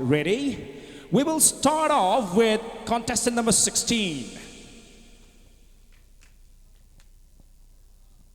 ready? We will start off with contestant number 16.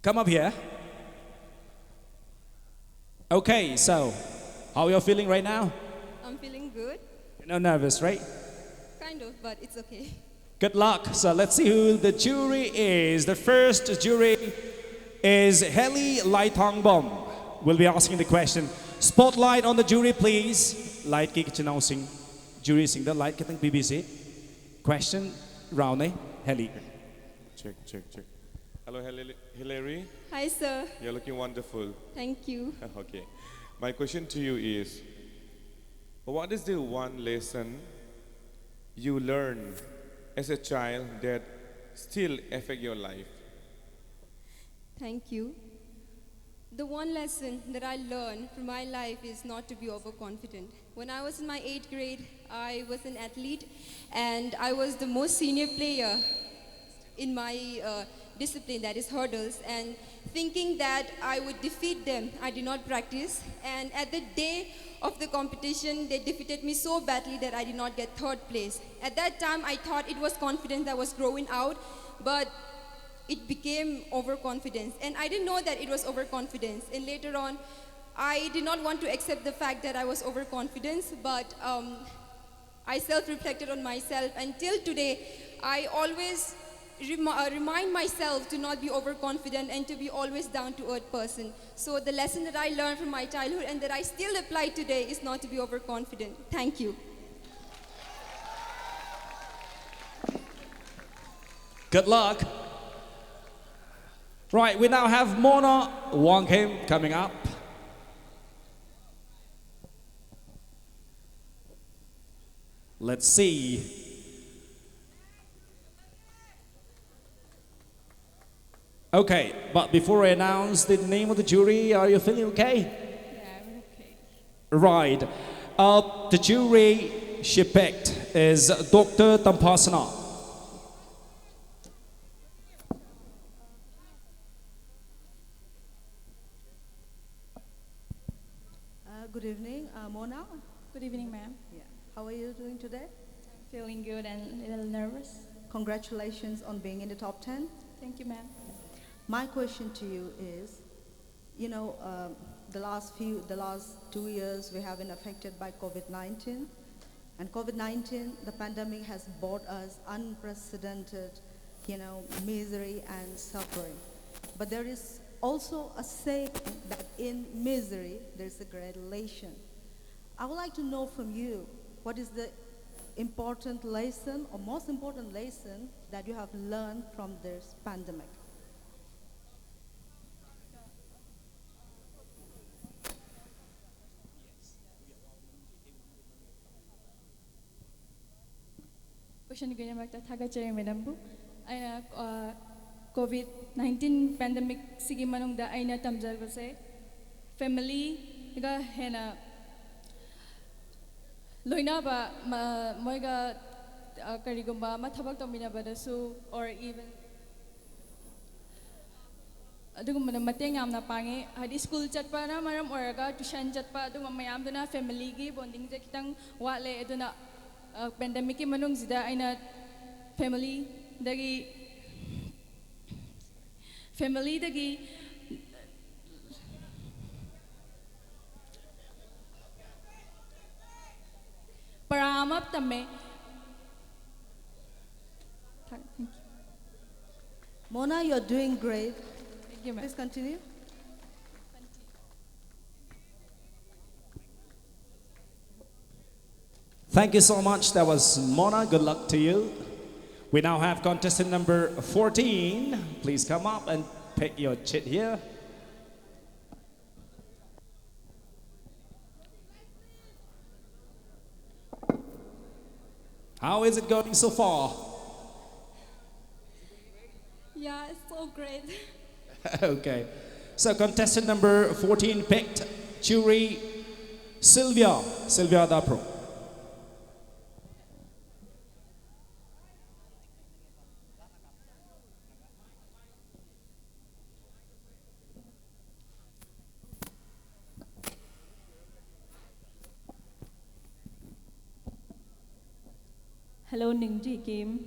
Come up here. Okay, so how are you feeling right now? I'm feeling good. You're not nervous, right? Kind of, but it's okay. Good luck. So let's see who the jury is. The first jury is Leichombam. We'll be asking the question. Spotlight on the jury, please. Light ki kitchen sing. Jury sing the light kitang BBC. Question round Heli. Check. Hello, Hillary. Hi, sir. You're looking wonderful. Thank you. Okay. My question to you is, what is the one lesson you learned as a child that still affect your life? Thank you. The one lesson that I learned from my life is not to be overconfident. When I was in my 8th grade, I was an athlete and I was the most senior player in my discipline, that is hurdles, and thinking that I would defeat them, I did not practice. And at the day of the competition, they defeated me so badly that I did not get 3rd place. At that time, I thought it was confidence that was growing out, but it became overconfidence. And I didn't know that it was overconfidence. And later on, I did not want to accept the fact that I was overconfident, but I self-reflected on myself. Until today, I always remind myself to not be overconfident and to be always down-to-earth person. So the lesson that I learned from my childhood and that I still apply today is not to be overconfident. Thank you. Good luck. Right, we now have Moirangkhom coming up. Let's see. Okay, but before I announce the name of the jury, are you feeling okay? Yeah, I'm okay. Right. The jury she picked is Dr. Tampasana. Good evening, Mona. Good evening, ma'am. Yeah. How are you doing today? Feeling good and a little nervous. Congratulations on being in the top 10. Thank you, ma'am. My question to you is, you know, the last 2 years we have been affected by COVID-19, and COVID-19, the pandemic has brought us unprecedented, misery and suffering. But there is also a saying that in misery there's a great elation. I would like to know from you, what is the important lesson or most important lesson that you have learned from this pandemic? Question ko naman tagachari madam po. Ay COVID-19 pandemic sige manong da ay na tamjar ko say family ga hena loina ba moi ga karigomba mathabak tomina ba so or even adugum man mateng yam na pangi hadi school chat pa na maram oraga tuition chat pa adugum mayam duna family gi bonding je kitang wale aduna pandemic ki manung zida aina family dagi paramap tamme. Thank you. Mona, you're doing great. Thank you, ma'am. Please continue. Thank you so much. That was Mona. Good luck to you. We now have contestant number 14. Please come up and pick your chit here. How is it going so far? Yeah, it's so great. Okay. So contestant number 14 picked Churi Sylvia Dapro. Hello, Ningji Kim.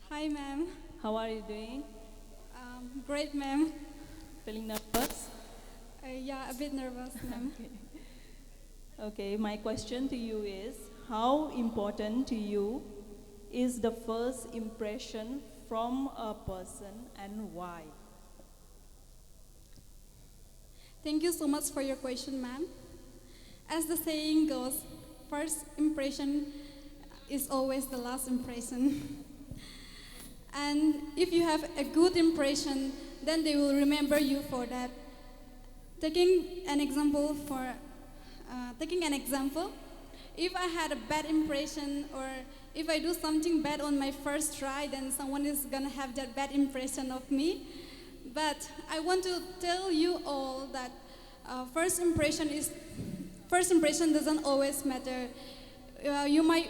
Hi, ma'am. How are you doing? Great, ma'am. Feeling nervous? Yeah, a bit nervous, ma'am. Okay, my question to you is, how important to you is the first impression from a person and why? Thank you so much for your question, ma'am. As the saying goes, first impression is always the last impression. And if you have a good impression, then they will remember you for that. Taking an example, if I had a bad impression or if I do something bad on my first try, then someone is gonna have that bad impression of me. But I want to tell you all that first impression doesn't always matter. You might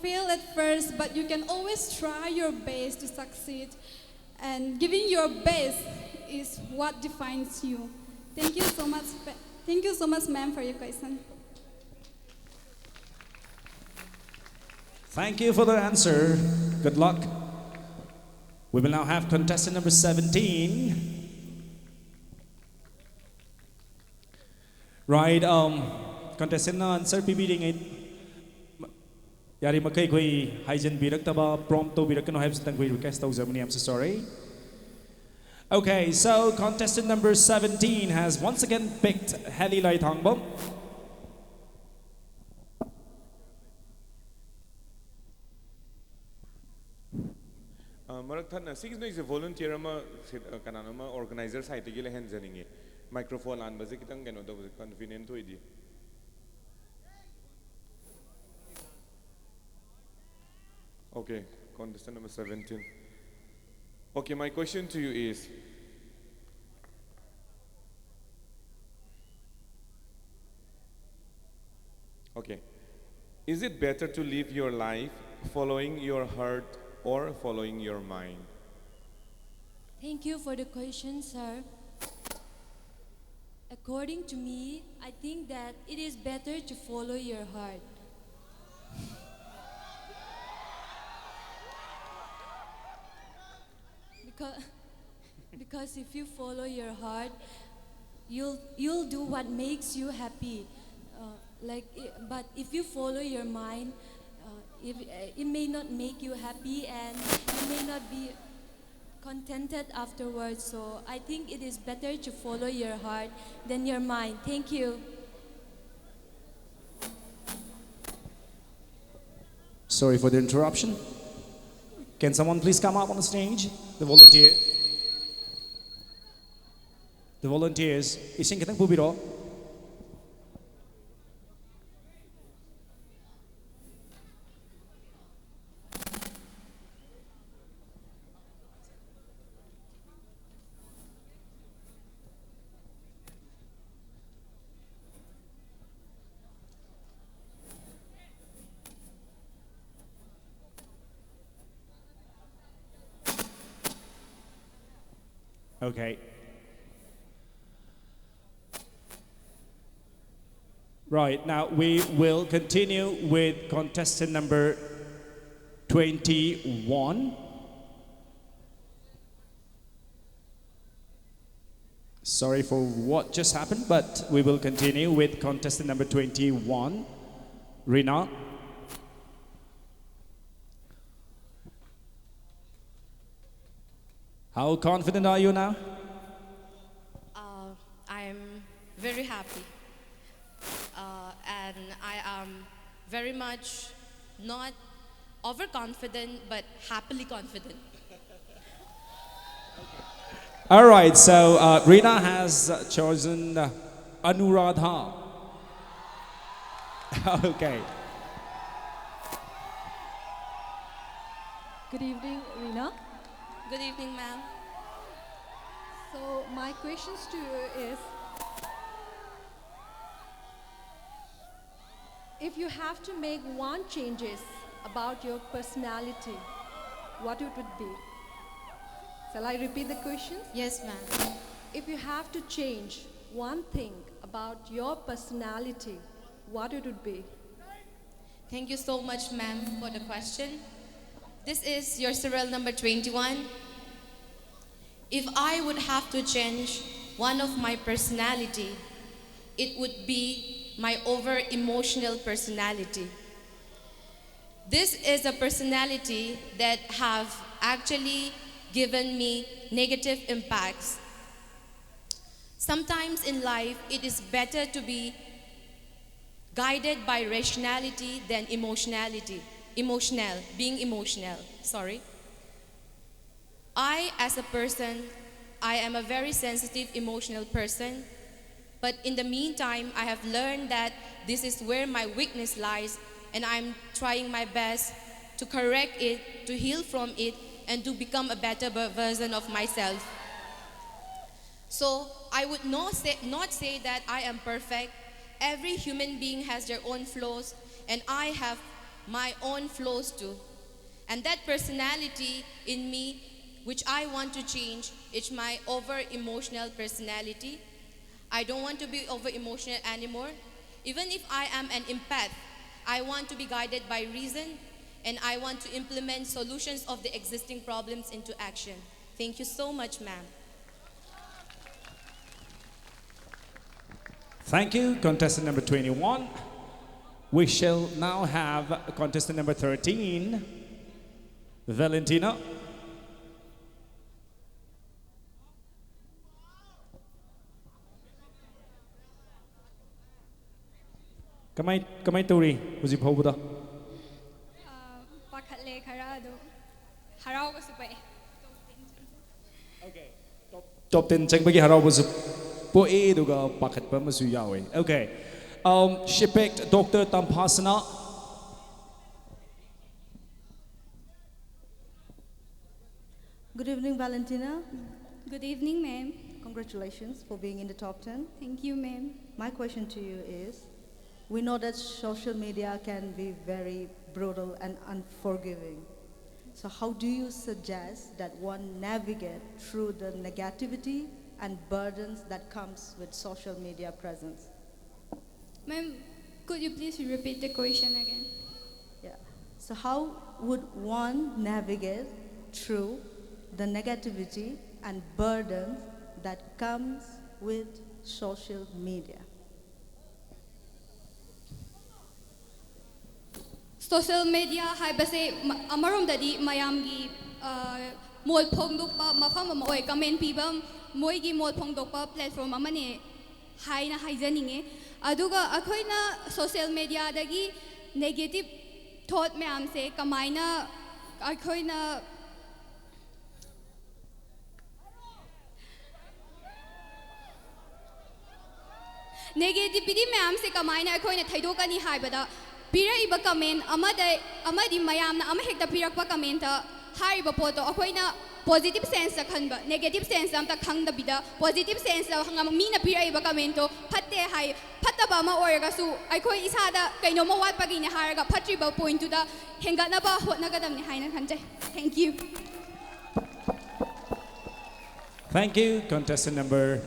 fail at first, but you can always try your best to succeed. And giving your best is what defines you. Thank you so much. Thank you so much, ma'am, for your question. Thank you for the answer. Good luck. We will now have contestant number 17. Right, contestant na answer pipili ngay yari magkay ko'y haijan birak taba prompto birak kano have sitang ko'y request tawag Germany. I'm so sorry. Okay, so contestant number 17 has once again picked Heli Leichombam. Moirangkhom, six no is a volunteer kanana organizer site gile hand janinge microphone an baje kitang gano da convenient hoidi. Okay, contestant number 17. Okay, my question to you is, okay, is it better to live your life following your heart or following your mind? Thank you for the question, sir. According to me, I think that it is better to follow your heart. Because if you follow your heart, you'll do what makes you happy. But if you follow your mind, it may not make you happy and you may not be contented afterwards. So I think it is better to follow your heart than your mind. Thank you. Sorry for the interruption. Can someone please come up on the stage? The volunteer. The volunteers. Ising kitang pubiro. Okay. Right, now we will continue with contestant number 21. Sorry for what just happened, but we will continue with contestant number 21, Rina. How confident are you now? I'm very happy. And I am very much not overconfident, but happily confident. All right, so Rina has chosen Anuradha. Okay. Good evening, Rina. Good evening, ma'am. So my questions to you is, if you have to make one changes about your personality, what it would be? Shall I repeat the question? Yes, ma'am. If you have to change one thing about your personality, what it would be? Thank you so much, ma'am, for the question. This is your serial number 21. If I would have to change one of my personality, it would be my over-emotional personality. This is a personality that have actually given me negative impacts. Sometimes in life, it is better to be guided by rationality than being emotional, sorry. I, as a person, I am a very sensitive, emotional person, but in the meantime, I have learned that this is where my weakness lies, and I'm trying my best to correct it, to heal from it, and to become a better version of myself. So I would not say that I am perfect. Every human being has their own flaws, and I have my own flaws too. And that personality in me, which I want to change, is my over-emotional personality. I don't want to be over-emotional anymore. Even if I am an empath, I want to be guided by reason, and I want to implement solutions of the existing problems into action. Thank you so much, ma'am. Thank you, contestant number 21. We shall now have contestant number 13, Valentina. Kamay turi, huzi phobuda. Pakhatle khara ado harau ko supai. Okay. Top 10 changbagi harau ko po duga pakhat pa masu yawe. Okay. She picked Dr. Tampasana. Good evening, Valentina. Good evening, ma'am. Congratulations for being in the top 10. Thank you, ma'am. My question to you is, we know that social media can be very brutal and unforgiving. So how do you suggest that one navigate through the negativity and burdens that comes with social media presence? Ma'am, could you please repeat the question again? Yeah. So how would one navigate through the negativity and burdens that comes with social media? Social media haibase amarom dadi mayamgi mol phongdokpa mafam ama oi comment pibam moigi mol phongdokpa platform amane haina haijaninge aduga akhoina social media dagi negative thought mayam se kamaina akhoina negativity mayam se kamaina akhoina thaidokani haibada pira iba comment amadi mayam na ama hekta pirakpa comment ta haiba poto akhoina positive sense ta khanba negative sense am ta khangda bida positive sense la hangam mi na pira iba comment to phatte hai phataba ma oraga su akhoi isada kaino ma wat pagi ne haraga phatriba point to da hengana ba hotna gadam ni haina khanjai. Thank you. Thank you, contestant number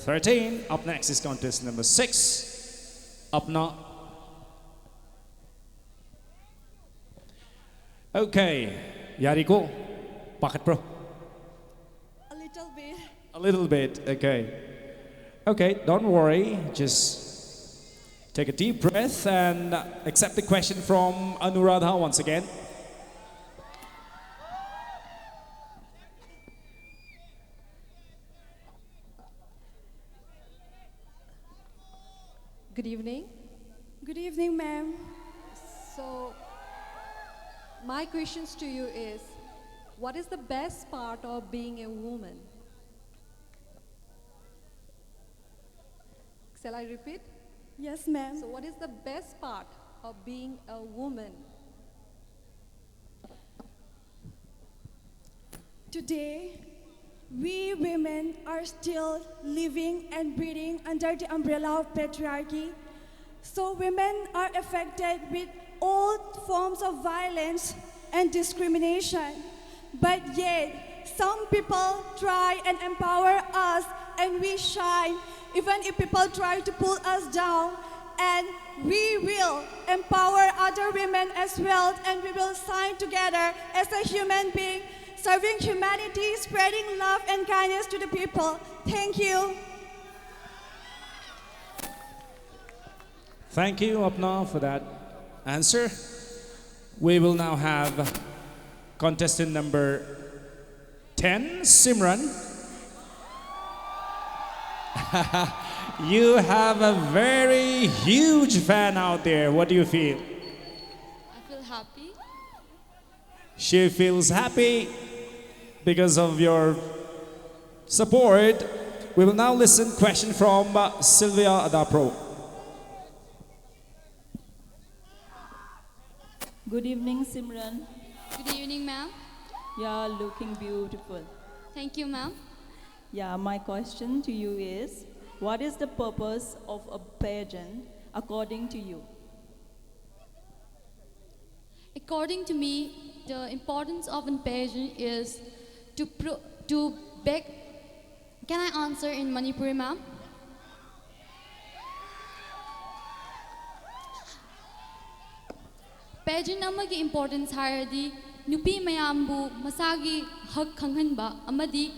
13. Up next is contestant number 6, Apana. Okay, Yariko, pocket pro. A little bit. A little bit, okay. Okay, don't worry, just take a deep breath and accept the question from Anuradha once again. Good evening. Good evening, ma'am. So, my questions to you is, what is the best part of being a woman? Shall I repeat? Yes, ma'am. So what is the best part of being a woman? Today, we women are still living and breathing under the umbrella of patriarchy. So women are affected with all forms of violence and discrimination. But yet, some people try and empower us and we shine, even if people try to pull us down, and we will empower other empower women as well, and we will shine together as a human being, serving humanity, spreading love and kindness to the people. Thank you. Thank you, Apana, for that answer. We will now have contestant number 10, Simran. You have a very huge fan out there. What do you feel? I feel happy. She feels happy because of your support. We will now listen question from Sylvia Adapro. Good evening, Simran. Good evening, ma'am. You are looking beautiful. Thank you, ma'am. Yeah, my question to you is, what is the purpose of a pageant according to you? According to me, the importance of a pageant is to beg. Can I answer in Manipuri, ma'am? Pageant amagi importance haradi nupi mayambu masagi hak khanghanba amadi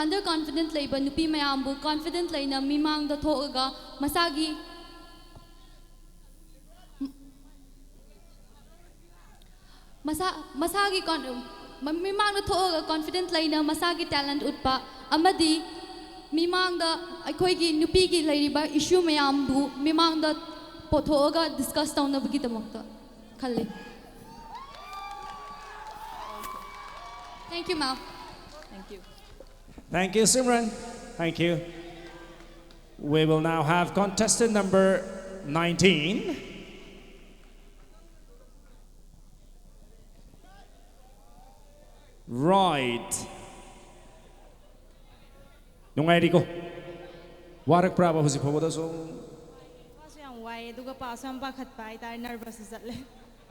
underconfident leiba nupi mayambu confident leina mimang da thoga masagi masagi mimang da thoga confident leina masagi talent utpa amadi mimang da aikoigi nupi gi leiriba issue mayambu mimang da pothoga discuss taunabagi damakta. Thank you, ma'am. Thank you. Thank you, Simran. Thank you. We will now have contestant number 19. Right. Nungai ko. Warak praba husi phoboda so.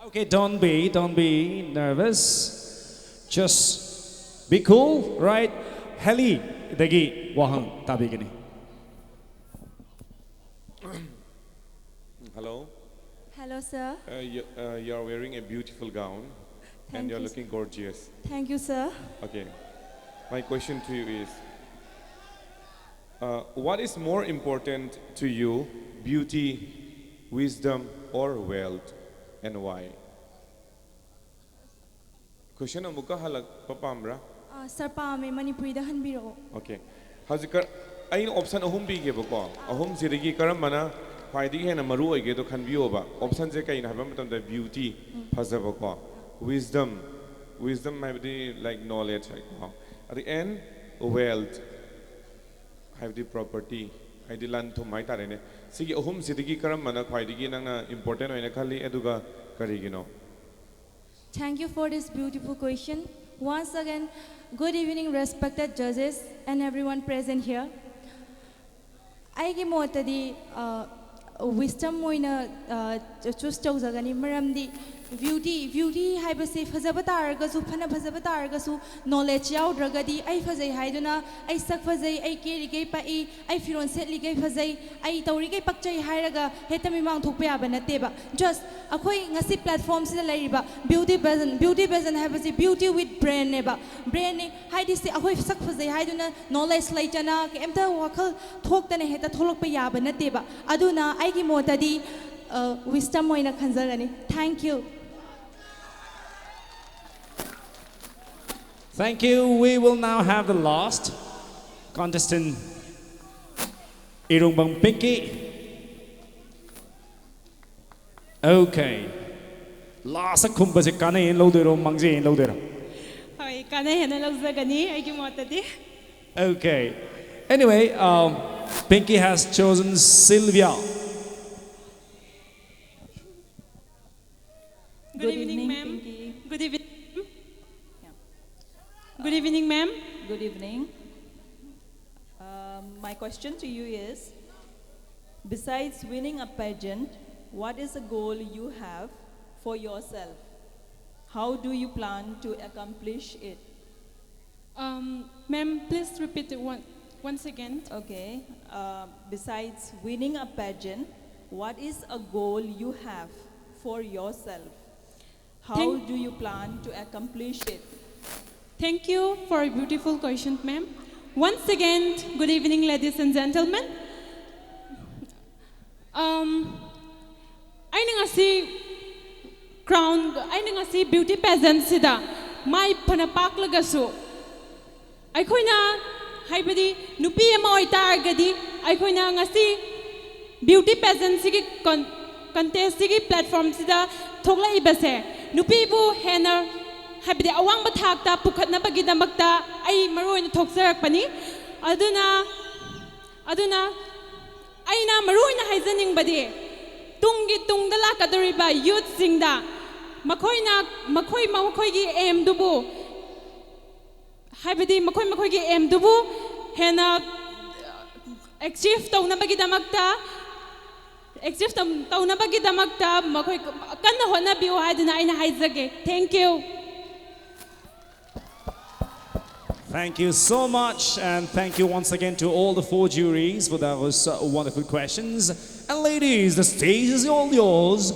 Okay, don't be nervous. Just be cool, right? Heli dagi wahang tabigini. Hello. Hello, sir. You're wearing a beautiful gown, and you're looking gorgeous. Thank you, sir. Okay. My question to you is, what is more important to you, beauty, wisdom, or wealth, and why? Question amuka halak papamra. Sir, paame Manipuri da hanbiro. Okay. Hazikar, ayin option ahum bige bako. Ahum sirigi karam mana faidi hai na maru oige to khanbiyo ba. Option je kain haba matam da beauty phasa bako. Wisdom might be like knowledge right now. At the end, wealth. Have the property. I the land to my tarene. Sige ahum sirigi karam mana faidi na important oina khali eduga karigino. Thank you for this beautiful question. Once again, good evening, respected judges and everyone present here. Aigi motadi wisdom moina choose tawzagani maramdi beauty haibase phajaba taragasu phana phajaba taragasu knowledge yaudregadi ai phajai haiduna ai sak phajai ai keri gei pai ai firon setli gei phajai ai tauri gei pakchai hairaga hetami mang thukpa yaba nateba just akhoi ngasi platform sida lairiba beauty pageant haibase beauty with brain neba brain ne haidi se akhoi sak phajai haiduna knowledge laitana kemta wakhal thoktane heta tholokpa yaba nateba aduna aigi motadi wisdom moina khanjagani. Thank you. Thank you. We will now have the last contestant, Irungbang Pinky. Okay. Last kumbase kana in loadero mangze in loadero. Hi, kana hena lagzagani aigi motadi. Okay. Anyway, Pinky has chosen Sylvia. Good evening, ma'am. Good evening. Good evening, ma'am. Good evening. My question to you is, besides winning a pageant, what is a goal you have for yourself? How do you plan to accomplish it? Ma'am, please repeat it once again. Okay. Besides winning a pageant, what is a goal you have for yourself. How do you plan to accomplish it? Thank you for a beautiful question, ma'am. Once again, good evening, ladies and gentlemen. I ngasi beauty pageant sida mai phana paklagasu aikoina haibadi nupi ama oitargadi aikoina ngasi beauty pageant sigi contest sigi platform sida thoglai base nupi bu hena haibadi awang bathakta pukhatna bagidamakta ai maroina thoksarakpani aduna aina maroina haizaning badi tungi tungda lakadoriba youth singda makhoi gi aim dubu haibadi makhoi gi aim dubu hena achieve tawnabagi damakta makhoi kanna hona biu haiduna aina haizage. Thank you. Thank you so much, and thank you once again to all the 4 juries for those wonderful questions. And ladies, the stage is all yours.